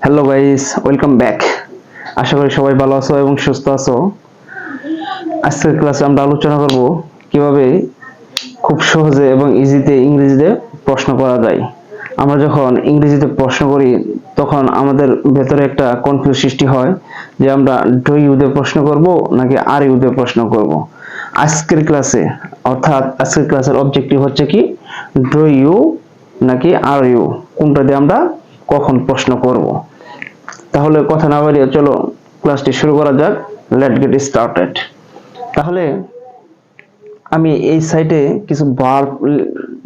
Hello guys, welcome back. আশা করি সবাই ভালো আছো এবং সুস্থ আছো। আজকের ক্লাসে আমরা আলোচনা করব কিভাবে খুব সহজে এবং ইজিতে ইংরেজিতে প্রশ্ন করা যায়। আমরা যখন ইংরেজিতে প্রশ্ন করি তখন আমাদের ভেতরে একটা কনফিউজ সৃষ্টি হয় যে আমরা ডু ইউ দিয়ে প্রশ্ন করব নাকি আর ইউ দিয়ে প্রশ্ন করব। আজকের ক্লাসের অবজেক্টিভ হচ্ছে কি, ডু ইউ নাকি আর ইউ, কোনটা দিয়ে আমরা কখন প্রশ্ন করব। তাহলে কথা না বাড়িয়ে চলো ক্লাসটি শুরু করা যাক। Let's get started. তাহলে আমি এই সাইটে কিছু ভার্ব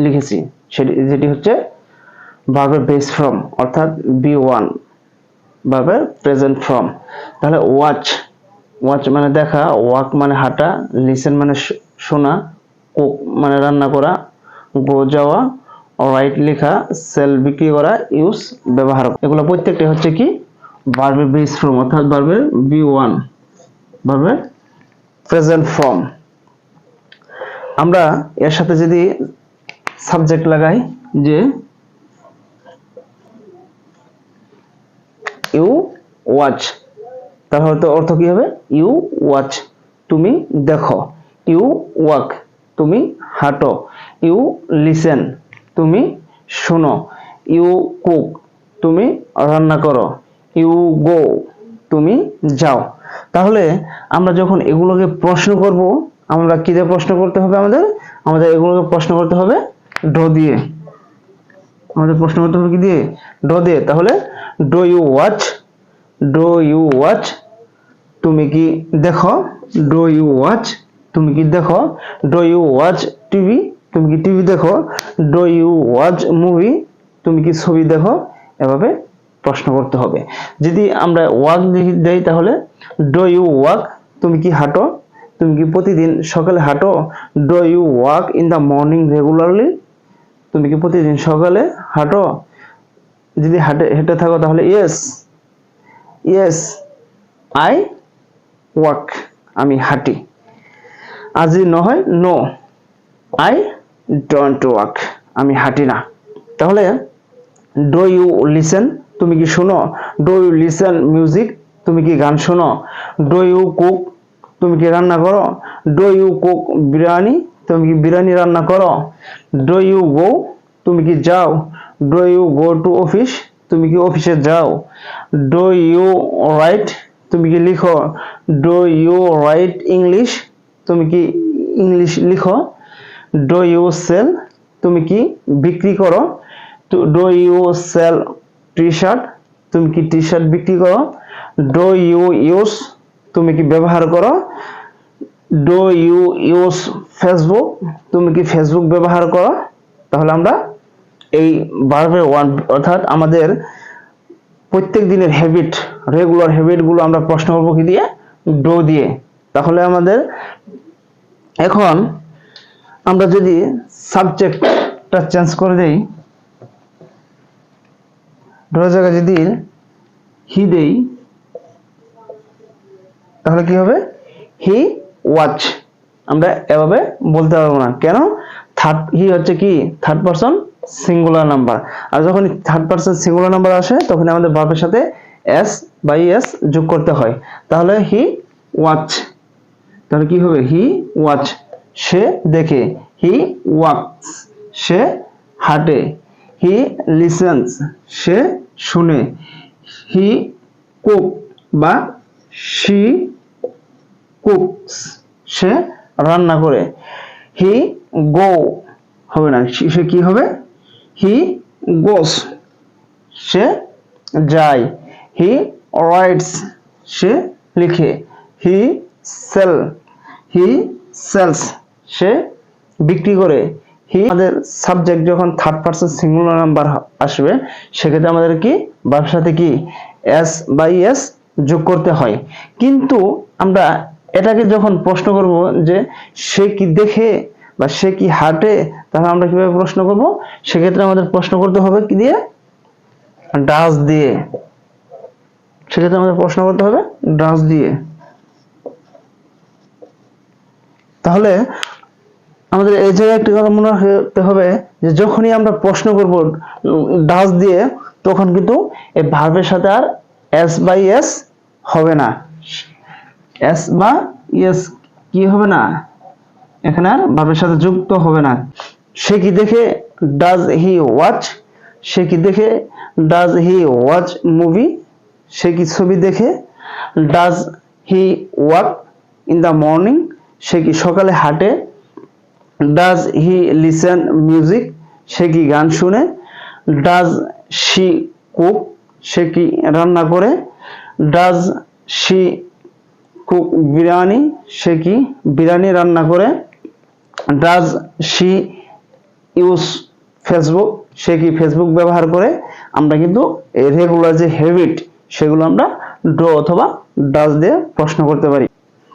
লিখেছি, যেটি হচ্ছে ভার্বের বেস ফর্ম, অর্থাৎ বি1, ভার্বের প্রেজেন্ট ফর্ম। তাহলে ওয়াচ, ওয়াচ মানে দেখা, ওয়াক মানে হাঁটা, লিসেন মানে শোনা, কুক মানে রান্না করা, গো যাওয়া, রাইট লেখা, সেল বিক্রি করা, ইউজ ব্যবহার। এগুলো প্রত্যেকটা হচ্ছে কি ভার্বের বেস ফর্ম, অর্থাৎ ভার্বের বি1, ভার্বের প্রেজেন্ট ফর্ম। আমরা এর সাথে যদি সাবজেক্ট লাগাই যে ইউ ওয়াচ, তাহলে তো অর্থ কি হবে? ইউ ওয়াচ, তুমি দেখো। ইউ ওয়াক, তুমি হাঁটো। ইউ লিসেন, তুমি শোনো। ইউ কুক, তুমি রান্না করো। ইউ গো, তুমি যাও। তাহলে আমরা যখন এগুলোকে প্রশ্ন করব, আমরা কি দিয়ে প্রশ্ন করতে হবে? আমাদের এগুলোকে প্রশ্ন করতে হবে ডো দিয়ে। আমাদের প্রশ্ন করতে হবে কি দিয়ে? ডো দিয়ে। তাহলে do you watch, do you watch, তুমি কি দেখো? ডু ইউ ওয়াচ, তুমি কি দেখো? ডু ইউ ওয়াচ টিভি, তুমি কি টিভি দেখো? ডু ইউ ওয়াচ মুভি, তুমি কি ছবি দেখো? এভাবে প্রশ্ন করতে হবে। যদি আমরা ওয়াক দেই তাহলে ডু ইউ ওয়াক, তুমি কি হাঁটো? তুমি কি প্রতিদিন সকালে হাঁটো? Do you walk in the morning regularly, তুমি কি প্রতিদিন সকালে হাঁটো? যদি হেঁটে থাকো তাহলে ইয়েস, ইয়েস আই ওয়াক, আমি হাঁটি। আর যদি ন হয় নো, আই ডোন্ট ওয়াক, আমি হাঁটি না। তাহলে ডু ইউ লিসেন, তুমি কি শোনো? ডু ইউ লিসেন মিউজিক, তুমি কি গান শোনো? ডু ইউ কুক, তুমি কি রান্না করো? ডু ইউ কুক বিরিয়ানি, তুমি কি বিরিয়ানি রান্না করো? ডু ইউ গো, তুমি কি যাও? Do you go to office, তুমি কি অফিসে যাও? ডু ইউ রাইট, তুমি কি লিখো? ডু ইউ রাইট ইংলিশ, তুমি কি ইংলিশ লিখো? ডু ইউ সেল, তুমি কি বিক্রি করো? Do you sell T shirt, তুমি কি টি শার্ট বিক্রি করো? ডু ইউ ইউজ, তুমি কি ব্যবহার করো? ডু ইউ ইউজ ফেসবুক, তুমি কি ফেসবুক ব্যবহার করো? তাহলে আমরা এই ভার্বের ওয়ান, অর্থাৎ আমাদের প্রত্যেক দিনের হ্যাবিট, রেগুলার হ্যাবিট গুলো আমরা প্রশ্ন করবো কি দিয়ে? ডো দিয়ে। তাহলে আমাদের এখন আমরা যদি সাবজেক্টটা চেঞ্জ করে দেই, ডোর জায়গায় যদি হি দেই তাহলে কি হবে? হি ওয়াচ। আমরা এভাবে বলতে পারবো না, কেন? হি হচ্ছে কি থার্ড পারসন সিঙ্গুলার নাম্বার, আর যখন থার্ড পারসন সিঙ্গুলার নাম্বার আসে তখন আমাদের ভার্বের সাথে এস বাই এস যোগ করতে হয়। তাহলে হি ওয়াচ, তাহলে কি হবে? হি ওয়াচ, সে দেখে। হি ওয়াকস, সে হাঁটে। হি লিসেন্স, সে শুনে। হি কুক বা শি কুকস, সে রান্না করে। হি গো হবে না, সে কি হবে? হি গোস, সে যায়। হি রাইটস, সে লিখে। হি সেল, হি সেলস, সে বিক্রি করে। আমাদের সাবজেক্ট যখন থার্ড পারসন সিঙ্গুলার নাম্বার আসবে সেক্ষেত্রে আমাদের কি ভার্বের সাথে কি এস বাই এস যোগ করতে হয়। কিন্তু আমরা এটাকে যখন প্রশ্ন করব যে সে কি দেখে বা সে কি হাঁটে, তাহলে আমরা কিভাবে প্রশ্ন করব? সেক্ষেত্রে আমাদের প্রশ্ন করতে হবে কি দিয়ে? ডাজ দিয়ে। সেক্ষেত্রে আমাদের প্রশ্ন করতে হবে ডাজ দিয়ে। তাহলে আমাদের এই জায়গায় একটা কথা মনে রাখতে হবে যে যখনই আমরা প্রশ্ন করব ডাজ দিয়ে, তখন কিন্তু এই ভার্বের সাথে আর এস বা এস হবে না, এস বা এস কি হবে না, এখানে আর ভার্বের সাথে যুক্ত হবে না। সে কি দেখে ডাজ হি ওয়াচ, সে কি দেখে ডাজ হি ওয়াচ মুভি, সে কি ছবি দেখে, does he walk in the morning, সে কি সকালে হাঁটে, ডাজ হি লিসেন মিউজিক, সে কি গান শুনে, ডাজ শি কুক, সে কি রান্না করে, ডাজ শি কুক বিরিয়ানি, সে কি বিরিয়ানি রান্না করে, ডাজ শি ইউজ ফেসবুক, সে কি ফেসবুক ব্যবহার করে। আমরা কিন্তু রেগুলার যে হ্যাবিট সেগুলো আমরা ডো অথবা ডাজ দিয়ে প্রশ্ন করতে পারি।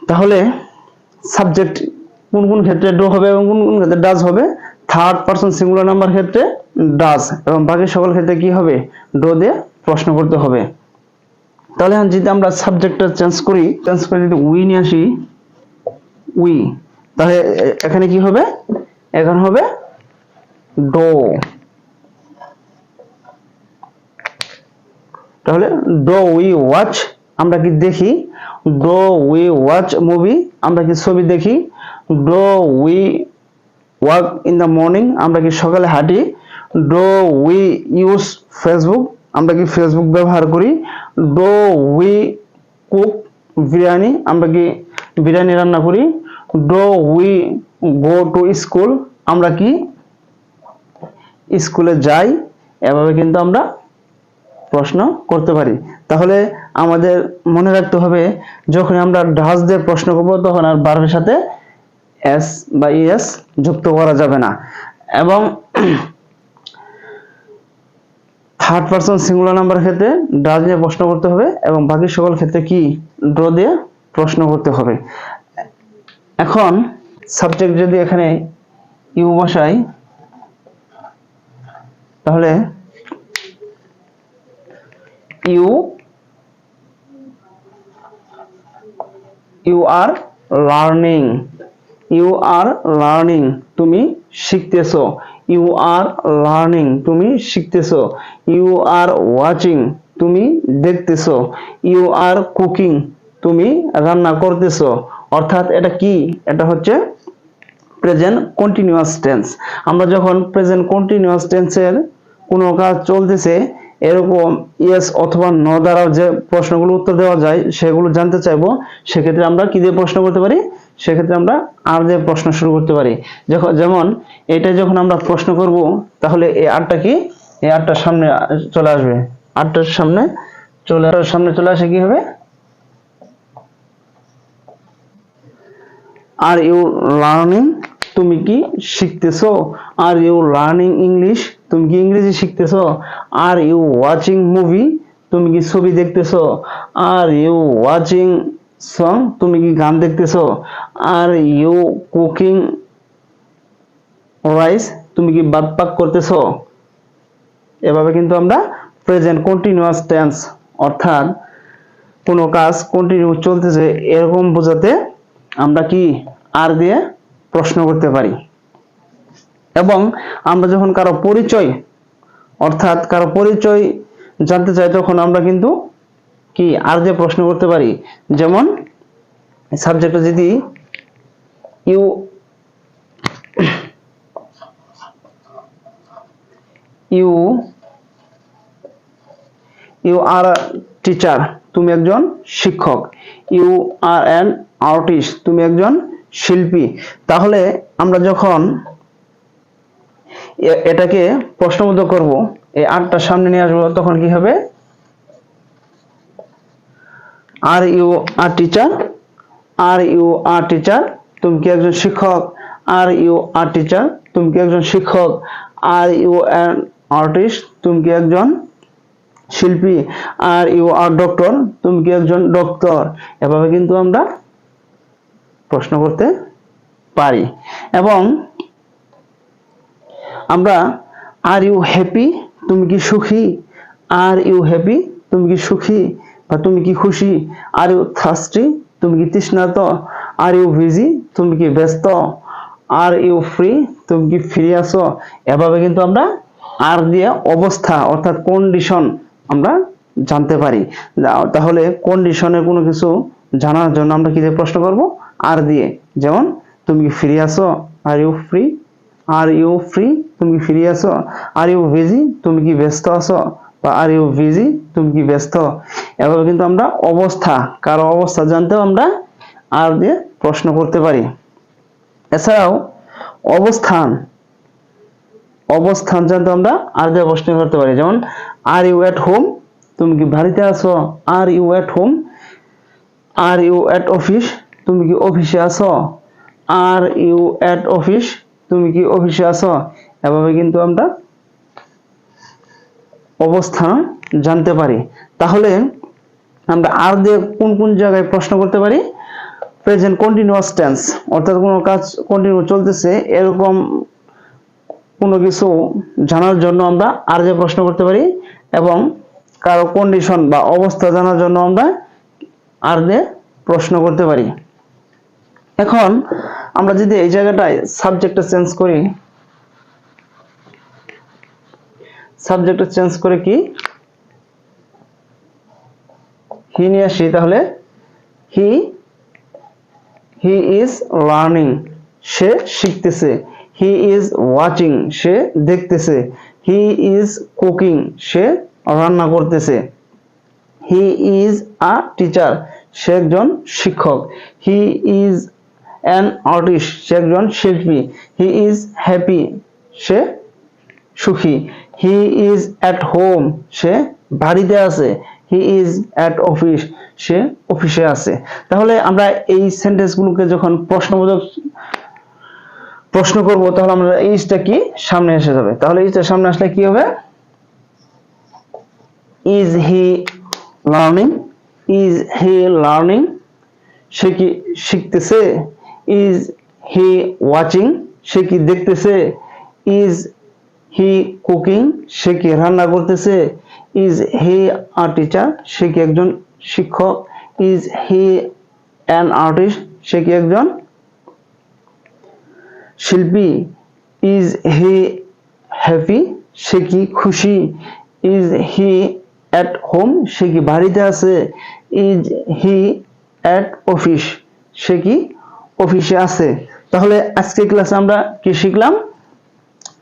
তাহলে সাবজেক্ট কোন কোন ক্ষেত্রে ডো হবে এবং কোন কোন ক্ষেত্রে ডাজ হবে? থার্ড পারসন সিঙ্গুলার নাম্বার ক্ষেত্রে ডাজ এবং বাকি সকল ক্ষেত্রে কি হবে? ডো দিয়ে প্রশ্ন করতে হবে। তাহলে যদি আমরা সাবজেক্টটা চেঞ্জ করে যদি উই নিয়ে আসি, উই, তাহলে এখানে কি হবে? এখানে হবে ডো। তাহলে ডো উই ওয়াচ, আমরা কি দেখি, ডো উই ওয়াচ মুভি, আমরা কি ছবি দেখি, do we walk in the morning, আমরা কি সকালে হাঁটি, ডো উই ইউজ ফেসবুক, আমরা কি ফেসবুক ব্যবহার করি, ডো উই কুক বিরিয়ানি, আমরা কি বিরিয়ানি রান্না করি, do we go to school, আমরা কি স্কুলে যাই। এভাবে কিন্তু আমরা প্রশ্ন করতে পারি। তাহলে আমাদের মনে রাখতে হবে যখন আমরা ডাজ দিয়ে প্রশ্ন করব তখন আর ভার্বের সাথে এস বা ইএস যুক্ত করা যাবে না। এবং থার্ড পারসন সিঙ্গুলার নাম্বার ক্ষেত্রে ডাজ দিয়ে প্রশ্ন করতে হবে এবং বাকি সকল ক্ষেত্রে কি ড্র দিয়ে প্রশ্ন করতে হবে। এখন সাবজেক্ট যদি এখানে ইউ বসাই তাহলে you are learning, you are learning তুমি শিখতেছো, ইউ আর লার্নিং তুমি শিখতেছো, ইউ আর ওয়াচিং তুমি দেখতেছো, ইউ আর কুকিং তুমি রান্না করতেছো। অর্থাৎ এটা কি? এটা হচ্ছে প্রেজেন্ট কন্টিনিউয়াস টেন্স। আমরা যখন প্রেজেন্ট কন্টিনিউয়াস টেন্সের কোনো কাজ চলতেছে এরকম ইয়েস অথবা নো দ্বারা যে প্রশ্নগুলো উত্তর দেওয়া যায় সেগুলো জানতে চাইবো, সেক্ষেত্রে আমরা কি দিয়ে প্রশ্ন করতে পারি? সেক্ষেত্রে আমরা আর দিয়ে প্রশ্ন শুরু করতে পারি। যেমন এটা যখন আমরা প্রশ্ন করব তাহলে এই আরটা কি? এই আরটার সামনে চলে আসবে, আরটার সামনে চলে আসে কি হবে? আর ইউ লার্নিং তুমি কি শিখতেছো, আর ইউ লার্নিং ইংলিশ তুমি কি ইংরেজি শিখতেছো, আর ইউ ওয়াচিং মুভি তুমি কি ছবি দেখতেছো, আর ইউ ওয়াচিং সং তুমি কি গান দেখতেছো, আর ইউ কুকিং রাইস তুমি কি ভাত পাক করতেছো। এভাবে কিন্তু আমরা প্রেজেন্ট কন্টিনিউয়াস টেন্স অর্থাৎ কোনো কাজ কন্টিনিউ চলতেছে এরকম বোঝাতে আমরা কি আর দিয়ে প্রশ্ন করতে পারি। এবং আমরা যখন কারো পরিচয় অর্থাৎ কারো পরিচয় জানতে চাই তখন আমরা কিন্তু কি আর দিয়ে প্রশ্ন করতে পারি। যেমন সাবজেক্টে যদি ইউ আর টিচার তুমি একজন শিক্ষক, ইউ আর অ্যান আর্টিস্ট তুমি একজন শিল্পী। তাহলে আমরা যখন এটাকে প্রশ্নবোধ করব এই আরটার সামনে নিয়ে আসবো তখন কি হবে? Are you are teacher, are you are teacher তুমি কি একজন শিক্ষক, আর ইউ আর টিচার তুমি কি একজন শিক্ষক, আর ইউ অ্যান আর্টিস্ট তুমি কি একজন শিল্পী, আর ইউ আর ডক্টর তুমি কি একজন ডক্টর। এভাবে কিন্তু আমরা প্রশ্ন করতে পারি। এবং আমরা আর ইউ হ্যাপি তুমি কি সুখী, আর ইউ হ্যাপি তুমি কি সুখী বা তুমি কি খুশি, আর ইউ থার্স্টি তুমি কি তৃষ্ণার্ত, আর ইউ বিজি তুমি কি ব্যস্ত, আর ইউ ফ্রি তুমি কি ফ্রি আছো। এভাবে কিন্তু আমরা আর দিয়ে অবস্থা অর্থাৎ কন্ডিশন আমরা জানতে পারি। তাহলে কন্ডিশনের কোনো কিছু জানার জন্য আমরা কি দিয়ে প্রশ্ন করব? আর দিয়ে। যেমন তুমি কি ফ্রি আছো? Are you free? Are you free? তুমি কি ফ্রি আছো? Are you busy? তুমি কি ব্যস্ত আছো? বা আর ইউ বিজি? তুমি কি ব্যস্ত? এভাবে কিন্তু আমরা অবস্থা, কারো অবস্থা জানতেও আমরা আর দিয়ে প্রশ্ন করতে পারি। এছাড়াও অবস্থান, অবস্থান জানতে আমরা আর দিয়ে প্রশ্ন করতে পারি। যেমন আর ইউ এট হোম? তুমি কি বাড়িতে আছো? Are you at home? Are you at office? তুমি কি অফিসে আছো? Are you at office? তুমি কি অফিসে আছো? এভাবে কিন্তু আমরা অবস্থান জানতে পারি। তাহলে আমরা আর দিয়ে কোন কোন জায়গায় প্রশ্ন করতে পারি? প্রেজেন্ট কন্টিনিউয়াস টেন্স, অর্থাৎ কোনো কাজ কন্টিনিউ চলতেছে এরকম কোনো কিছু জানার জন্য আমরা আর দিয়ে প্রশ্ন করতে পারি, এবং কারো কন্ডিশন বা অবস্থা জানার জন্য আমরা আর দিয়ে প্রশ্ন করতে পারি। এখন আমরা যদি এই জায়গাটায় সাবজেক্টটা চেঞ্জ করি, সাবজেক্টটা চেঞ্জ করে কি হি নিয়ে আসি, তাহলে হি ইজ লার্নিং, সে শিখতেছে। হি ইজ ওয়াচিং, সে দেখতেছে। হি ইজ কুকিং, সে রান্না করতেছে। হি ইজ আ টিচার, সে একজন শিক্ষক। হি ইজ অ্যান আর্টিস্ট, সে একজন শিল্পী। হি ইজ হ্যাপি, সে সুখী। হি ইজ অ্যাট হোম, সে বাড়িতে আছে। হি ইজ অ্যাট অফিস, সে অফিসে আছে। তাহলে আমরা এই সেন্টেন্সগুলোকে যখন প্রশ্নবোধক প্রশ্ন করব, তাহলে আমরা ইজটা কি সামনে এসে যাবে। তাহলে ইজটা সামনে আসলে কি হবে? Is he learning? Is he learning? সে কি শিখতেছে? Is he watching? সে কি দেখতেছে? Is he cooking? সে কি রান্না করতেছে? Is he a teacher? সে কি একজন শিক্ষক? Is he an artist? সে কি একজন শিল্পী? Is he happy? সে কি খুশি? Is he at home? সে কি বাড়িতে আছে? Is he at office? সে কি অফিসে আছে? তাহলে আজকে ক্লাসে আমরা কি শিখলাম?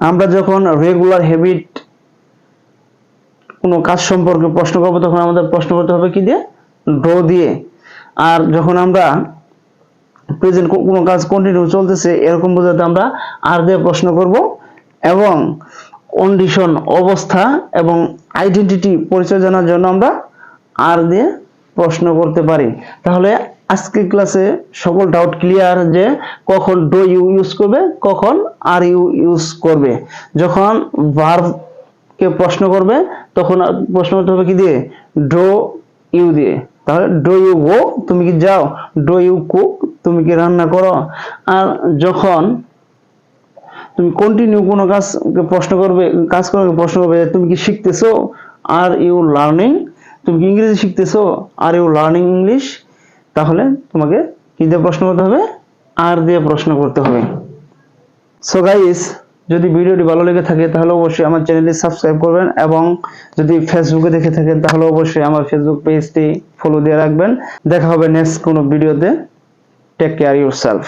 আমরা যখন রেগুলার হ্যাবিট কোনো কাজ সম্পর্কে প্রশ্ন করব, তখন আমাদের প্রশ্ন করতে হবে কি দিয়ে? ড্র দিয়ে। আর যখন আমরা প্রেজেন্ট কোনো কাজ কন্টিনিউ চলতেছে এরকম বোঝাতে আমরা আর দিয়ে প্রশ্ন করব, এবং কন্ডিশন অবস্থা এবং আইডেন্টিটি পরিচয় জানার জন্য আমরা আর দিয়ে প্রশ্ন করতে পারি। তাহলে আজকে ক্লাসে সকল ডাউট ক্লিয়ার যে কখন ডু ইউ ইউজ করবে, কখন আর ইউ ইউজ করবে। যখন ভার্ব কে প্রশ্ন করবে তখন প্রশ্ন করতে হবে কি দিয়ে? ডু ইউ দিয়ে। তাহলে ডু ইউ গো? তুমি কি যাও? Do you cook? তুমি কি রান্না করো? আর যখন তুমি কন্টিনিউ কোনো কাজকে প্রশ্ন করবে, কাজ করার প্রশ্ন করবে তুমি কি শিখতেছো? Are you learning? তুমি কি ইংরেজি শিখতেছো? Are you learning English? তাহলে তোমাকে কি দিয়ে প্রশ্ন করতে হবে? আর দিয়ে প্রশ্ন করতে হবে। সো গাইস, যদি ভিডিওটি ভালো লেগে থাকে তাহলে অবশ্যই আমার চ্যানেলটি সাবস্ক্রাইব করবেন, এবং যদি ফেসবুকে দেখে থাকেন তাহলে অবশ্যই আমার ফেসবুক পেজটি ফলো দিয়ে রাখবেন। দেখা হবে নেক্সট কোনো ভিডিওতে। Take care yourself.